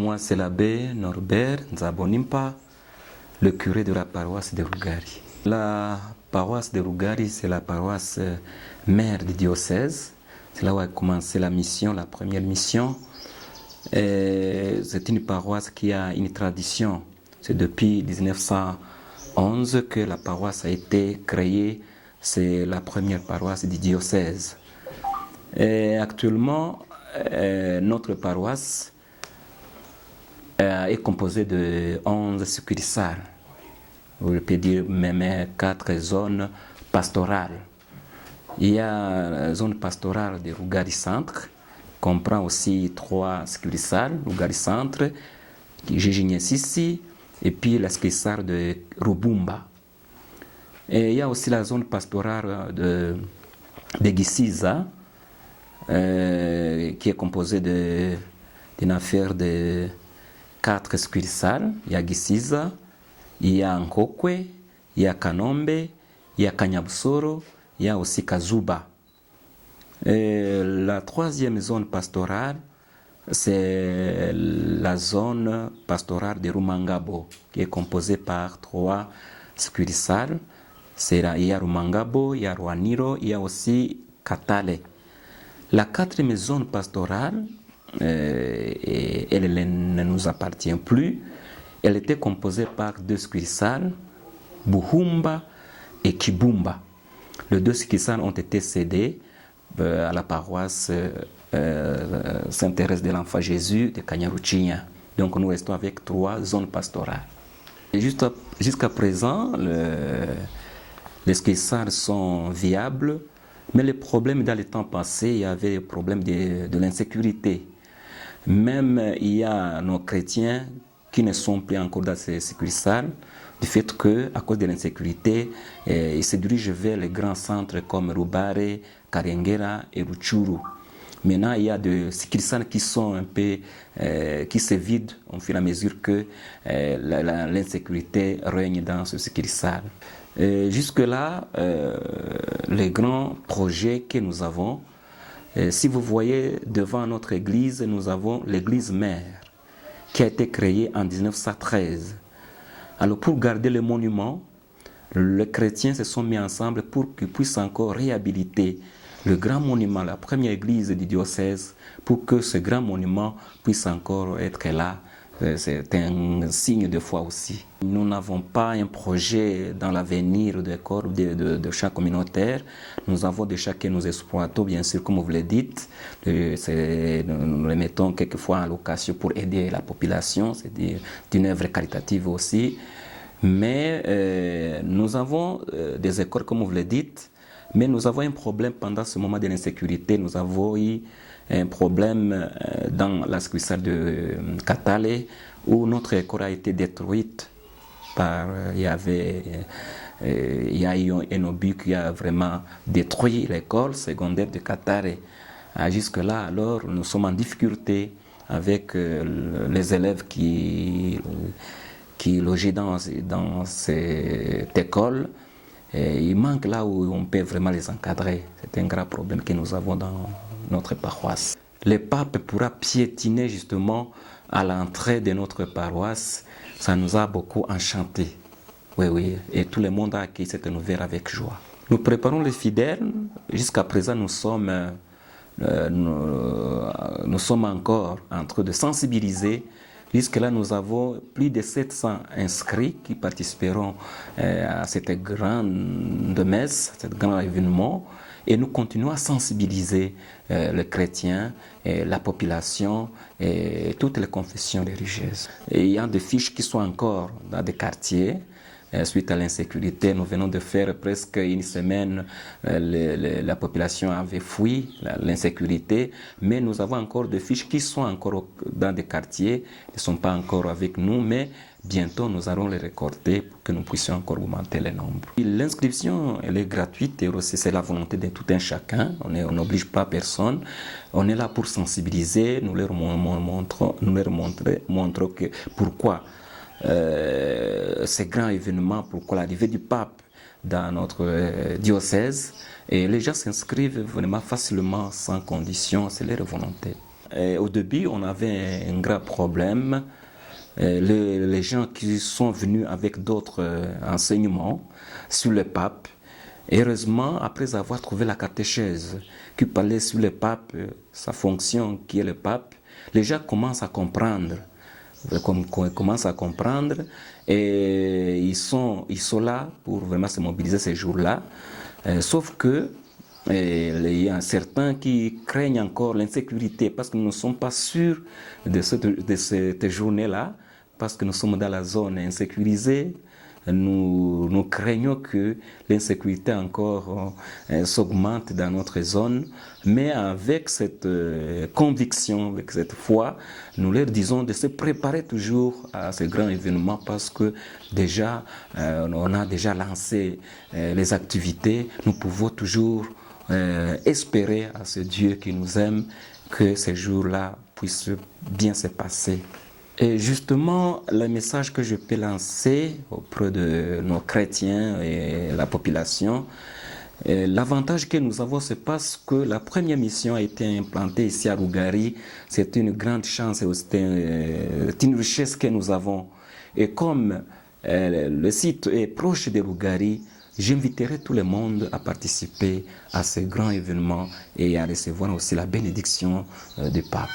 Moi, c'est l'abbé Norbert Nzabonimpa, le curé de la paroisse de Rugari. La paroisse de Rugari, c'est la paroisse mère du diocèse. C'est là où a commencé la mission, la première mission. C'est une paroisse qui a une tradition. C'est depuis 1911 que la paroisse a été créée. C'est la première paroisse du diocèse. Et actuellement, notre paroisse est composée de 11 succursales. On peut dire même 4 zones pastorales. Il y a la zone pastorale de Rugari Centre, qui comprend aussi 3 succursales, Rugari Centre, Jijignesisi, et puis la succursale de Rubumba. Et il y a aussi la zone pastorale de Gisiza, qui est composée d'une affaire de 4 succursales. Il y a Gisiza, il y a Nkokwe, il y a Kanombe, il y a Kanyabusoro, il y a aussi Kazuba. Et la 3e zone pastorale, c'est la zone pastorale de Rumangabo, qui est composée par 3 succursales. Il y a Rumangabo, il y a Rwaniro, il y a aussi Katale. La 4e zone pastorale, elle ne nous appartient plus. Elle était composée par 2 succursales, Buhumba et Kibumba. Les 2 succursales ont été cédées à la paroisse Sainte-Thérèse de l'Enfant Jésus de Kanyaruchinya. Donc nous restons avec 3 zones pastorales. Jusqu'à présent, les succursales sont viables, mais les problèmes dans les temps passés, il y avait le problème de l'insécurité. Même il y a nos chrétiens qui ne sont plus encore dans ces succursales, du fait qu'à cause de l'insécurité, ils se dirigent vers les grands centres comme Rubare, Karengera et Ruchuru. Maintenant, il y a des succursales qui sont un peu, qui se vident au fur et à mesure que l'insécurité règne dans ce succursale. Jusque-là, les grands projets que nous avons, si vous voyez devant notre église, nous avons l'église mère qui a été créée en 1913. Alors pour garder le monument, les chrétiens se sont mis ensemble pour qu'ils puissent encore réhabiliter le grand monument, la première église du diocèse, pour que ce grand monument puisse encore être là. C'est un signe de foi aussi. Nous n'avons pas un projet dans l'avenir de chants communautaires. Nous avons des chants que nous exploitons, bien sûr, comme vous le dites. Nous les mettons quelquefois en location pour aider la population. C'est une œuvre caritative aussi. Mais nous avons des écoles, comme vous le dites. Mais nous avons un problème pendant ce moment de l'insécurité. Nous avons eu un problème dans la succursale de Katale où notre école a été détruite il y a eu un obus qui a vraiment détruit l'école secondaire de Katale. Jusque-là, alors, nous sommes en difficulté avec les élèves qui logeaient dans cette école. Et il manque là où on peut vraiment les encadrer. C'est un grand problème que nous avons dans notre paroisse. Le pape pourra piétiner justement à l'entrée de notre paroisse. Ça nous a beaucoup enchanté. Oui. Et tout le monde a accueilli cette nouvelle avec joie. Nous préparons les fidèles. Jusqu'à présent, nous sommes encore en train de sensibiliser. Jusque-là, nous avons plus de 700 inscrits qui participeront à cette grande messe, à ce grand événement. Et nous continuons à sensibiliser les chrétiens, et la population et toutes les confessions religieuses. Et il y a des fiches qui sont encore dans des quartiers. Suite à l'insécurité, nous venons de faire presque une semaine, la population avait fui l'insécurité, mais nous avons encore des fiches qui sont encore dans des quartiers, ils ne sont pas encore avec nous, mais bientôt nous allons les récolter pour que nous puissions encore augmenter les nombres. L'inscription, elle est gratuite et aussi c'est la volonté de tout un chacun, on n'oblige pas personne, on est là pour sensibiliser, nous leur montrons que pourquoi ces grands événements, pourquoi l'arrivée du pape dans notre diocèse, et les gens s'inscrivent vraiment facilement, sans condition, c'est leur volonté. au début, on avait un grand problème. Les gens qui sont venus avec d'autres enseignements sur le pape, heureusement, après avoir trouvé la catéchèse qui parlait sur le pape, sa fonction qui est le pape, les gens commencent à comprendre. Commencent à comprendre et ils sont là pour vraiment se mobiliser ces jours-là. Sauf que il y a certains qui craignent encore l'insécurité parce que nous ne sommes pas sûrs de cette journée-là, parce que nous sommes dans la zone insécurisée. Nous craignons que l'insécurité encore s'augmente dans notre zone, mais avec cette conviction, avec cette foi, nous leur disons de se préparer toujours à ces grands événements parce que déjà, on a déjà lancé les activités. Nous pouvons toujours espérer à ce Dieu qui nous aime que ces jours-là puissent bien se passer. Et justement, le message que je peux lancer auprès de nos chrétiens et la population, l'avantage que nous avons, c'est parce que la première mission a été implantée ici à Rougari. C'est une grande chance et c'est une richesse que nous avons. Et comme le site est proche de Rougari, j'inviterai tout le monde à participer à ce grand événement et à recevoir aussi la bénédiction du pape.